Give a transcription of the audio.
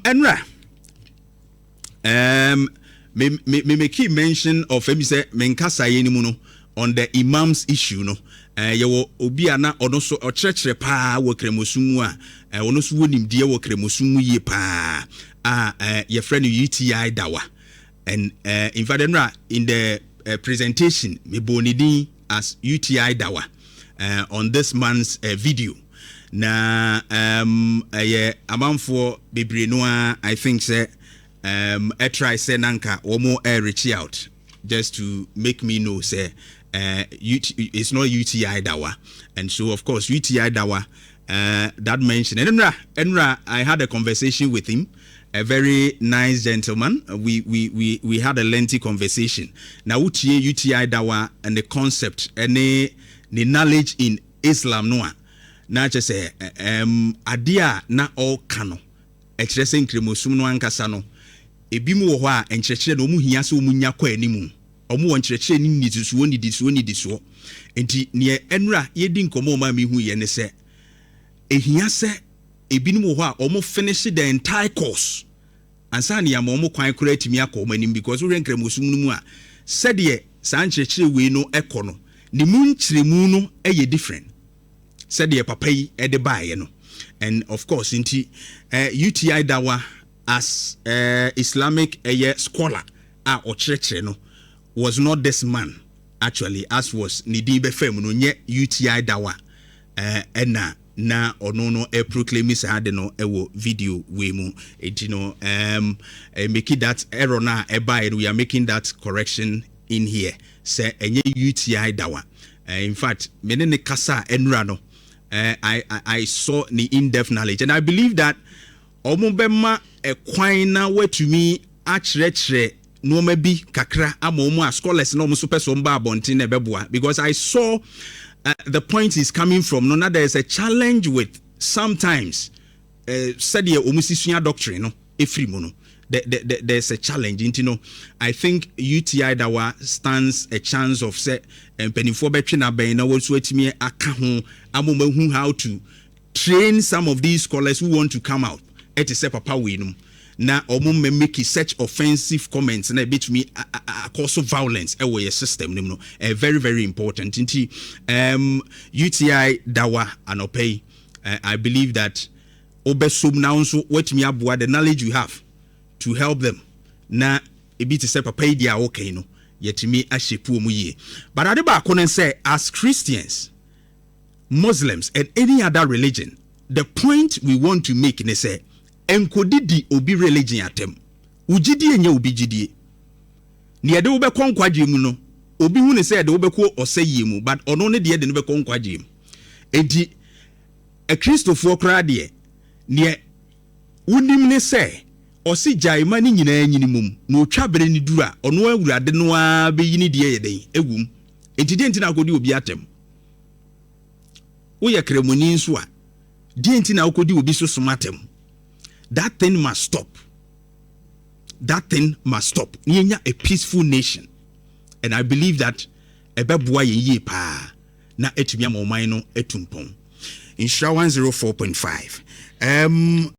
Enra. Me make mention of him say menkasa yenimuno on the Imam's issue no. Yewo obi ana ono so ochrekre pa wo kremosumu a ono so wonim die wo kremosumu ye pa your friend UTI Dawah. And in fact in the presentation me bonidi as UTI Dawah on this month's video na amanfo bebre no I think say try say nanka omo reach out just to make me know say it's not UTI Dawah. And so of course UTI Dawah that mentioned Enra I had a conversation with him, a very nice gentleman. We had a lengthy conversation. Now UTI Dawah and the concept and the knowledge in Islam noa na che say adia na all kano expressing kremosum no ankasa no ebi mu wo ho a enkyerkyere no mu hia se mu nya kwa animu omu won kyerkyere ni nidisuo nidisuo enti ne enra yedi nkomo ma me hu ye ne se ehia se ebi mu wo ho a omu finish the entire course ansa ne ya mo mu kwan kura atimi akọ manim because we kremosum no mu a said ye san kyerkyere we no ekono ni mu nkyeremu no eye different said ye papa yi e de bae no. And of course inti UTI Dawah as Islamic scholar or church no was not this man actually, as was Nidi Befem no nye UTI Dawah ena na ono no proclaim is had no ewo video we mu etino making that error na eba, we are making that correction in here say enye UTI Dawah. In fact menene kasa enra no I saw the in-depth knowledge, and I believe that omobema ekwaina wetumi achretre no maybe kakra amomo scholars no super somba bontin ebeboa, because I saw the point is coming from no there is a challenge with sometimes said the omusisuya doctrine no efrimo no there's a challenge into no. I think UTI Dawah stands a chance of say penifo between ben na wo so atimi aka ho amomahu how to train some of these scholars who want to come out et say papa we no na omo make such offensive comments na bit me cause violence e wo your system no very very important into UTI Dawah anopay. I believe that obesom now so wetimi aboa the knowledge you have to help them na a bit say papa dia okay no yetimi ahyepu mu ye. But adeba konen say as Christians, Muslims and any other religion, the point we want to make is say enkodidi obi religion atem ugidi enye obi gidie ne de wo be konkwaje mu no obi hu ne say de wo be ko oseye mu, but ono ne de no be konkwaje mu enti a Christopher kra de ne unim ne say osi jaima ni nyina nyinimum na otwabere ni dura ono awurade no a be yini de yeden egum enti de enti na akodi obi atem wo ye kremoni nso a de enti na akodi obi so somatem. That thing must stop. That thing must stop. Nyenya a peaceful nation, and I believe that ebeboa ye pa na etumi amoman no etumpon. Nhyira 104.5